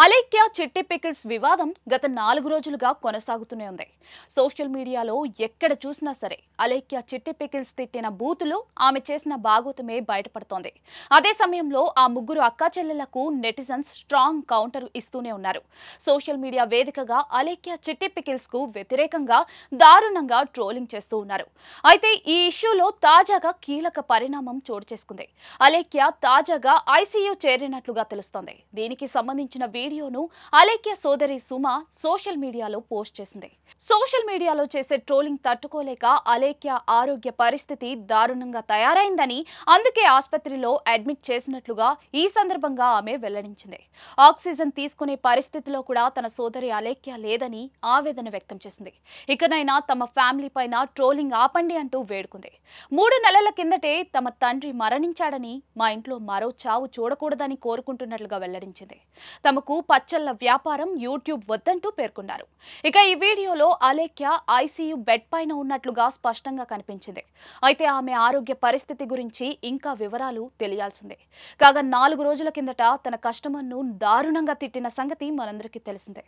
అలేఖ్య చిట్టి పికిల్స్ వివాదం గత 4 రోజులుగా కొనసాగుతూనే ఉంది. సోషల్ మీడియాలో ఎక్కడ చూసినా సరే అలేఖ్య చిట్టి పికిల్స్ తిట్టిన బూతులు, ఆమె చేసిన బాగోతమే బయటపడుతోంది. అదే సమయంలో ఆ ముగ్గురు అక్కాచెల్లెళ్లకు నెటిజన్స్ స్ట్రాంగ్ కౌంటర్ ఇస్తూనే ఉన్నారు. సోషల్ మీడియా వేదికగా అలేఖ్య చిట్టి పికిల్స్ కు వ్యతిరేకంగా దారుణంగా ట్రోలింగ్ చేస్తూ ఉన్నారు. అయితే ఈ ఇష్యూలో తాజాగా కీలక పరిణామం చోటు చేసుకుంది. అలేఖ్య తాజాగా ఐసీయూ చేరినట్లుగా తెలుస్తోంది. దీనికి సంబంధించిన వీడియోను అలేఖ్య సోదరి సుమ సోషల్ మీడియాలో పోస్ట్ చేసింది. సోషల్ మీడియాలో చేసే ట్రోలింగ్ తట్టుకోలేక అలేఖ్య ఆరోగ్య పరిస్థితి దారుణంగా తయారైందని, అందుకే ఆసుపత్రిలో అడ్మిట్ చేసినట్లుగా ఈ సందర్భంగా ఆమె వెల్లడించింది. ఆక్సిజన్ తీసుకునే పరిస్థితిలో కూడా తన సోదరి అలేఖ్య లేదని ఆవేదన వ్యక్తం చేసింది. ఇకనైనా తమ ఫ్యామిలీ పైన ట్రోలింగ్ ఆపండి అంటూ వేడుకుంది. 3 నెలల కిందటే తమ తండ్రి మరణించాడని, మా ఇంట్లో మరో చావు చూడకూడదని కోరుకుంటున్నట్లుగా వెల్లడించింది. తమకు పచ్చళ్ల వ్యాపారం, యూట్యూబ్ వద్దంటూ పేర్కొన్నారు. ఇక ఈ వీడియోలో అలేఖ్య ఐసీయూ బెడ్ పైన ఉన్నట్లుగా స్పష్టంగా కనిపించింది. అయితే ఆమె ఆరోగ్య పరిస్థితి గురించి ఇంకా వివరాలు తెలియాల్సిందే. కాగా 4 రోజుల కిందట తన కస్టమర్ను దారుణంగా తిట్టిన సంగతి మనందరికీ తెలిసిందే.